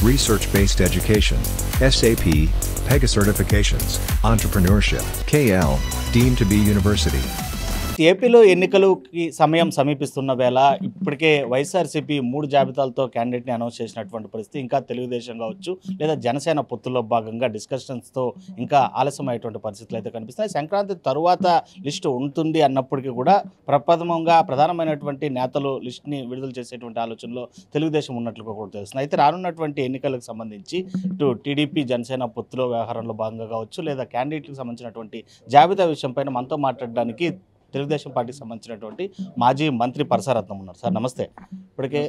research-based education, SAP, PEGA certifications, entrepreneurship, KL, deemed to be university. ఏపీలో ఎన్నికలకి సమయం సమీపిస్తున్న వేళ ఇప్పటికే వైఎస్ఆర్సీపీ 3 జాబితాలతో క్యాండిడేట్ని అనౌన్స్ చేసినటువంటి పరిస్థితి. ఇంకా తెలుగుదేశం కావచ్చు లేదా జనసేన పొత్తుల్లో భాగంగా డిస్కషన్స్తో ఇంకా ఆలస్యమయ్యేటువంటి పరిస్థితులు అయితే కనిపిస్తున్నాయి. సంక్రాంతి తరువాత లిస్టు ఉంటుంది అన్నప్పటికీ కూడా ప్రధానమైనటువంటి నేతలు లిస్ట్ని విడుదల చేసేటువంటి ఆలోచనలో తెలుగుదేశం ఉన్నట్లుగా కూడా తెలుస్తుంది. అయితే రానున్నటువంటి ఎన్నికలకు సంబంధించి ఇటు టీడీపీ జనసేన పొత్తులో వ్యవహారంలో భాగంగా కావచ్చు లేదా క్యాండిడేట్లకు సంబంధించినటువంటి జాబితా విషయంపైన మనతో మాట్లాడడానికి తెలుగుదేశం పార్టీకి సంబంధించినటువంటి మాజీ మంత్రి పరసారత్నం ఉన్నారు. సార్ నమస్తే. ఇప్పటికే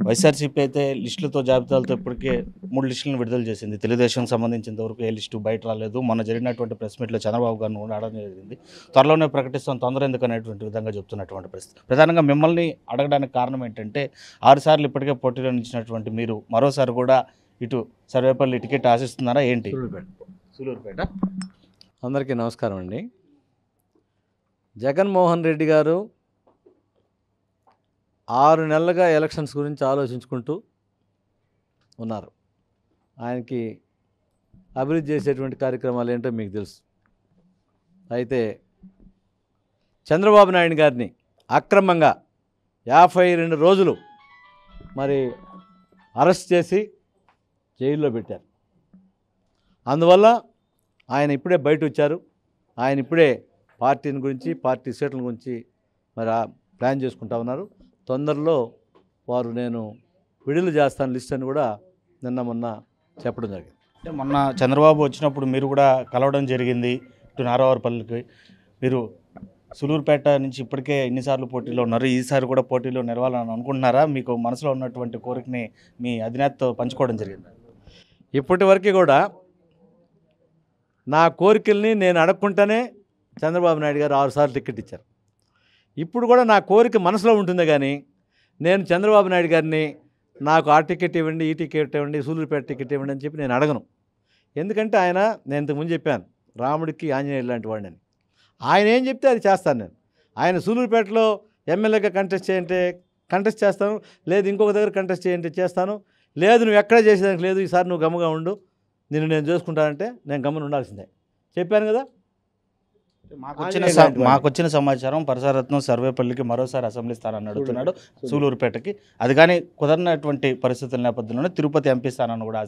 వైఎస్ఆర్సీపీ అయితే లిస్టులతో జాబితాలతో ఇప్పటికే 3 లిస్టులను విడుదల చేసింది. తెలుగుదేశం సంబంధించినంతవరకు ఏ లిస్టు బయట రాలేదు. మొన్న జరిగినటువంటి ప్రెస్ మీట్లో చంద్రబాబు గారిని కూడా అడగడం జరిగింది. త్వరలోనే ప్రకటిస్తాం, తొందర ఎందుకు అనేటువంటి విధంగా చెప్తున్నటువంటి పరిస్థితి. ప్రధానంగా మిమ్మల్ని అడగడానికి కారణం ఏంటంటే 6 సార్లు ఇప్పటికే పోటీలో నిలిచినటువంటి మీరు మరోసారి కూడా ఇటు సర్వేపల్లి టికెట్ ఆశిస్తున్నారా ఏంటి? సూలూరుపేట. అందరికీ నమస్కారం అండి. జగన్మోహన్ రెడ్డి గారు 6 నెలలుగా ఎలక్షన్స్ గురించి ఆలోచించుకుంటూ ఉన్నారు. ఆయనకి అభివృద్ధి చేసేటువంటి కార్యక్రమాలు ఏంటో మీకు తెలుసు. అయితే చంద్రబాబు నాయుడు గారిని అక్రమంగా 52 రోజులు మరి అరెస్ట్ చేసి జైల్లో పెట్టారు. అందువల్ల ఆయన ఇప్పుడే బయట వచ్చారు. ఆయన ఇప్పుడే పార్టీని గురించి పార్టీ సీట్ల గురించి మరి ప్లాన్ చేసుకుంటా ఉన్నారు. తొందరలో వారు నేను విడుదల చేస్తాను లిస్ట్ అని కూడా మొన్న చెప్పడం జరిగింది. అంటే మొన్న చంద్రబాబు వచ్చినప్పుడు మీరు కూడా కలవడం జరిగింది. ఇటు నారావారిపల్లికి మీరు సూలూరుపేట నుంచి ఇప్పటికే ఎన్నిసార్లు పోటీలో ఉన్నారు, ఈసారి కూడా పోటీలో నిలవాలని అనుకుంటున్నారా? మీకు మనసులో ఉన్నటువంటి కోరికని మీ అధినేతతో పంచుకోవడం జరిగింది. ఇప్పటి వరకు కూడా నా కోరికల్ని నేను అడగకుండానే చంద్రబాబు నాయుడు గారు 6 సార్లు టికెట్ ఇచ్చారు. ఇప్పుడు కూడా నా కోరిక మనసులో ఉంటుంది, కానీ నేను చంద్రబాబు నాయుడు గారిని నాకు ఆ టికెట్ ఇవ్వండి, ఈ టికెట్ ఇవ్వండి, సూలూరుపేట టికెట్ ఇవ్వండి అని చెప్పి నేను అడగను. ఎందుకంటే నేను ఇంతకుముందు చెప్పాను, రాముడికి ఆంజనేయుడు లాంటి వాడిని. ఆయన ఏం చెప్తే అది చేస్తాను నేను. ఆయన సూలూరుపేటలో ఎమ్మెల్యేగా కంటెస్ట్ చేస్తాను, లేదు ఇంకొక దగ్గర కంటెస్ట్ చేయంటే చేస్తాను, లేదు నువ్వు ఎక్కడ చేసేదానికి లేదు, ఈసారి నువ్వు గమ్ముగా ఉండు, నేను చూసుకుంటానంటే నేను గమ్మున ఉండాల్సిందే. చెప్పాను కదా. మాకొచ్చిన సమాచారం పరసారత్నం సర్వేపల్లికి మరోసారి అసెంబ్లీ స్థానాన్ని అడుగుతున్నాడు, సూలూరుపేటకి. అది కానీ కుదరనటువంటి పరిస్థితుల నేపథ్యంలోనే తిరుపతి ఎంపీ స్థానాన్ని కూడా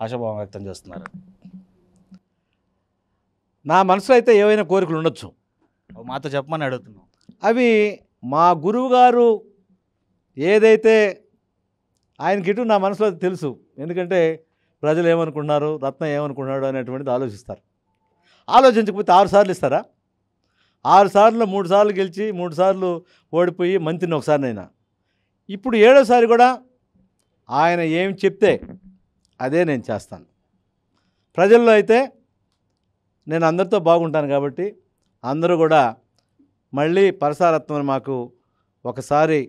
ఆశాభావం వ్యక్తం చేస్తున్నారు. నా మనసులో అయితే ఏవైనా కోరికలు ఉండొచ్చు, మాతో చెప్పమని అడుగుతున్నాం. అవి మా గురువు గారు ఏదైతే ఆయనకి ఇటు నా మనసులో తెలుసు. ఎందుకంటే ప్రజలు ఏమనుకుంటున్నారు, రత్న ఏమనుకుంటున్నాడు అనేటువంటిది ఆలోచిస్తారు. ఆలోచించకపోతే 6 సార్లు ఇస్తారా? 6 సార్లు 3 సార్లు గెలిచి 3 సార్లు ఓడిపోయి మంత్రిని ఒకసారినైనా. ఇప్పుడు 7వ సారి కూడా ఆయన ఏం చెప్తే అదే నేను చేస్తాను. ప్రజల్లో అయితే నేను అందరితో బాగుంటాను కాబట్టి అందరూ కూడా మళ్ళీ పరసారత్నం మాకు ఒకసారి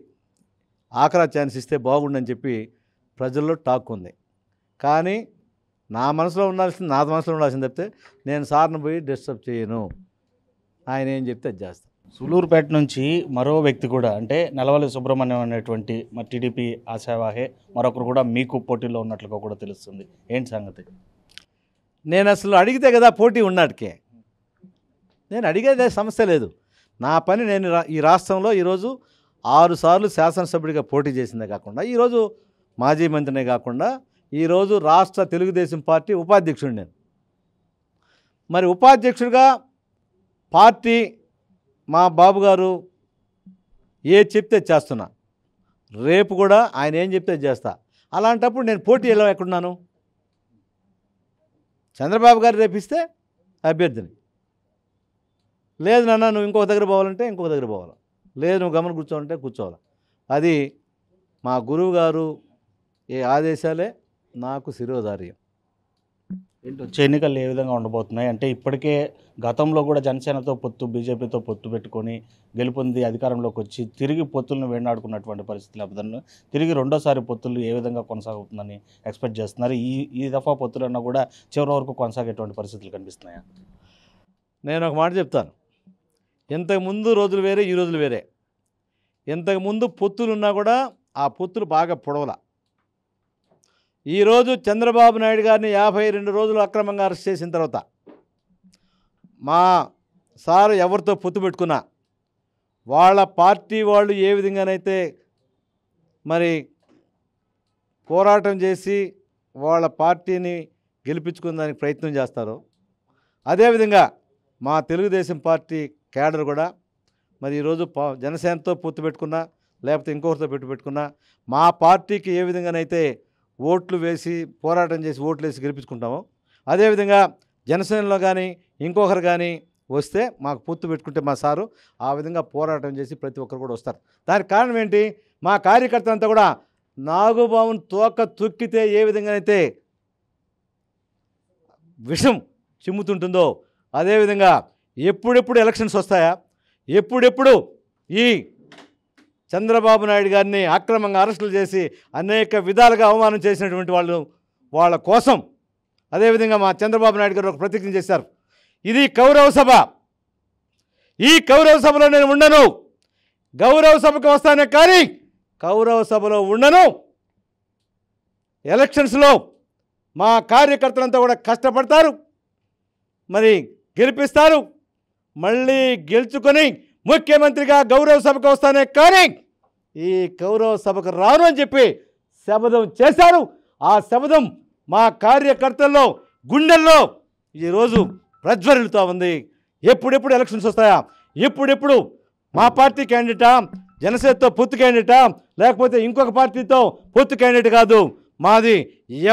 ఆఖరా ఛాన్స్ ఇస్తే బాగుండని చెప్పి ప్రజల్లో టాక్ ఉంది. కానీ నా మనసులో ఉండాల్సింది తప్పితే నేను సార్ని పోయి డిస్టర్బ్ చేయను. ఆయన ఏం చెప్తే అది చేస్తాను. సూలూరుపేట నుంచి మరో వ్యక్తి కూడా అంటే నెలవల్లి సుబ్రహ్మణ్యం అనేటువంటి మా టీడీపీ ఆశావాహే మరొకరు కూడా మీకు పోటీలో ఉన్నట్లుగా కూడా తెలుస్తుంది. ఏంటి సంగతి? నేను అసలు అడిగితే కదా పోటీ ఉన్నాటికే. నేను అడిగేదే సమస్య లేదు. నా పని నేను ఈ రాష్ట్రంలో ఈరోజు 6 సార్లు శాసనసభ్యుడిగా పోటీ చేసిందే కాకుండా, ఈరోజు మాజీ మంత్రినే కాకుండా ఈరోజు రాష్ట్ర తెలుగుదేశం పార్టీ ఉపాధ్యక్షుడు నేను. మరి ఉపాధ్యక్షుడిగా పార్టీ మా బాబు గారు చెప్తే చేస్తున్నా. రేపు కూడా ఆయన ఏం చెప్తే చేస్తా. అలాంటప్పుడు నేను పోటీ ఎలా ఎక్కడున్నాను? చంద్రబాబు గారు రేపిస్తే అభ్యర్థిని, లేదు నాన్న నువ్వు ఇంకొక దగ్గర పోవాలంటే ఇంకొక దగ్గర పోవాలి, లేదు నువ్వు గమని కూర్చోవాలంటే కూర్చోవాలి. అది మా గురువు గారు ఆదేశాలే నాకు శిరోధార్యం. వచ్చే ఎన్నికలు ఏ విధంగా ఉండబోతున్నాయి అంటే ఇప్పటికే గతంలో కూడా జనసేనతో పొత్తు, బీజేపీతో పొత్తు పెట్టుకొని గెలుపొంది అధికారంలోకి వచ్చి తిరిగి పొత్తులను వేటాడుకున్నటువంటి పరిస్థితులు నేపథ్యంలో తిరిగి రెండోసారి పొత్తులు ఏ విధంగా కొనసాగుతుందని ఎక్స్పెక్ట్ చేస్తున్నారు? ఈ దఫా పొత్తులన్నా కూడా చివరి వరకు కొనసాగేటువంటి పరిస్థితులు కనిపిస్తున్నాయా? నేను ఒక మాట చెప్తాను. ఇంతకుముందు రోజులు వేరే, ఈ రోజులు వేరే. ఇంతకుముందు పొత్తులున్నా కూడా ఆ పొత్తులు బాగా పొడవల. ఈరోజు చంద్రబాబు నాయుడు గారిని 52 రోజులు అక్రమంగా అరెస్ట్ చేసిన తర్వాత మా సారు ఎవరితో పొత్తు పెట్టుకున్నా వాళ్ళ పార్టీ వాళ్ళు ఏ విధంగానైతే మరి పోరాటం చేసి వాళ్ళ పార్టీని గెలిపించుకునేదానికి ప్రయత్నం చేస్తారో అదేవిధంగా మా తెలుగుదేశం పార్టీ క్యాడర్ కూడా మరి ఈరోజు జనసేనతో పొత్తు పెట్టుకున్నా లేకపోతే ఇంకొకరితో పెట్టుకున్నా మా పార్టీకి ఏ విధంగానైతే ఓట్లు వేసి పోరాటం చేసి ఓట్లు వేసి గెలిపించుకుంటామో అదేవిధంగా జనసేనలో కానీ ఇంకొకరు కానీ వస్తే మాకు పొత్తు పెట్టుకుంటే మా సారు ఆ విధంగా పోరాటం చేసి ప్రతి ఒక్కరు కూడా వస్తారు. దానికి కారణం ఏంటి? మా కార్యకర్తలంతా కూడా నాగుబావును తోక తొక్కితే ఏ విధంగానైతే విషం చిమ్ముతుంటుందో అదేవిధంగా ఎప్పుడెప్పుడు ఎలక్షన్స్ వస్తాయా, ఎప్పుడెప్పుడు ఈ చంద్రబాబు నాయుడు గారిని అక్రమంగా అరెస్టులు చేసి అనేక విధాలుగా అవమానం చేసినటువంటి వాళ్ళ కోసం అదేవిధంగా మా చంద్రబాబు నాయుడు గారు ఒక ప్రతిజ్ఞ చేశారు. ఇది కౌరవ సభ, ఈ కౌరవ సభలో నేను ఉండను, గౌరవ సభకు వస్తానే కానీ కౌరవ సభలో ఉండను. ఎలక్షన్స్లో మా కార్యకర్తలంతా కూడా కష్టపడతారు, మరి గెలిపిస్తారు, మళ్ళీ గెలుచుకొని ముఖ్యమంత్రిగా గౌరవ సభకు వస్తానే కానీ ఈ గౌరవ సభకు రాను అని చెప్పి శపథం చేశారు. ఆ శపథం మా కార్యకర్తల్లో గుండెల్లో ఈరోజు ప్రజ్వరిల్లుతూ ఉంది. ఎప్పుడెప్పుడు ఎలక్షన్స్ వస్తాయా, ఎప్పుడెప్పుడు మా పార్టీ క్యాండిడేటా, జనసేనతో పొత్తు క్యాండిడేటా, లేకపోతే ఇంకొక పార్టీతో పొత్తు క్యాండిడేట్ కాదు, మాది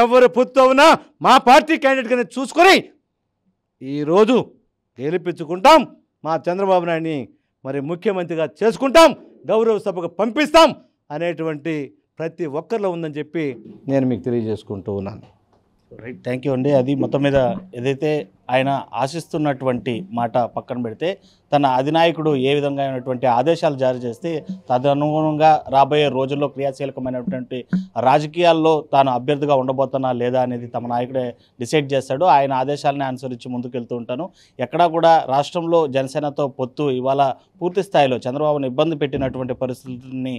ఎవరు పొత్తు ఉన్నా మా పార్టీ క్యాండిడేట్గానే చూసుకొని ఈరోజు గెలిపించుకుంటాం, మా చంద్రబాబు నాయుడిని మరి ముఖ్యమంత్రిగా చేసుకుంటాం, గౌరవ సభకు పంపిస్తాం అనేటువంటి ప్రతి ఒక్కరిలో ఉందని చెప్పి నేను మీకు తెలియజేసుకుంటూ ఉన్నాను. రైట్, థ్యాంక్ యూ అండి. అది మొత్తం మీద ఏదైతే ఆయన ఆశిస్తున్నటువంటి మాట పక్కన పెడితే తన అధినాయకుడు ఏ విధంగా అయినటువంటి ఆదేశాలు జారీ చేస్తే తదనుగుణంగా రాబోయే రోజుల్లో క్రియాశీలకమైనటువంటి రాజకీయాల్లో తాను అభ్యర్థిగా ఉండబోతున్నా లేదా అనేది తమ నాయకుడే డిసైడ్ చేస్తాడు. ఆయన ఆదేశాలని అనుసరించి ముందుకెళ్తూ ఉంటాను. ఎక్కడా కూడా రాష్ట్రంలో జనసేనతో పొత్తు ఇవాళ పూర్తి స్థాయిలో చంద్రబాబును ఇబ్బంది పెట్టినటువంటి పరిస్థితుల్ని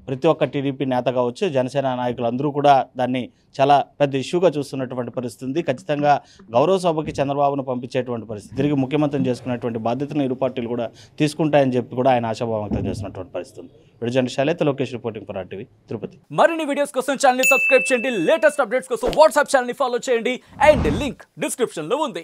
ప్రతి ఒక్క టీడీపీ నేత కావచ్చు, జనసేన నాయకులు అందరూ కూడా దాన్ని చాలా పెద్ద ఇష్యూగా చూస్తున్నటువంటి పరిస్థితి ఉంది. ఖచ్చితంగా గౌరవ సభకి చంద్రబాబును పంపించేటువంటి పరిస్థితి, తిరిగి ముఖ్యమంత్రిని చేసుకునేటువంటి బాధ్యతను ఇరు పార్టీలు కూడా తీసుకుంటాయని చెప్పి కూడా ఆయన ఆశాభావం వ్యక్తం చేస్తున్నటువంటి పరిస్థితి ఉంది. విడుజండి Sailatha Lokesh reporting for RTV Tirupati. మరిన్ని వీడియోస్ కోసం ఛానల్ ని సబ్స్క్రైబ్ చేయండి, లేటెస్ట్ అప్డేట్స్ కోసం వాట్సాప్ ఛానల్ ని ఫాలో చేయండి అండ్ లింక్ డిస్క్రిప్షన్ లో ఉంది.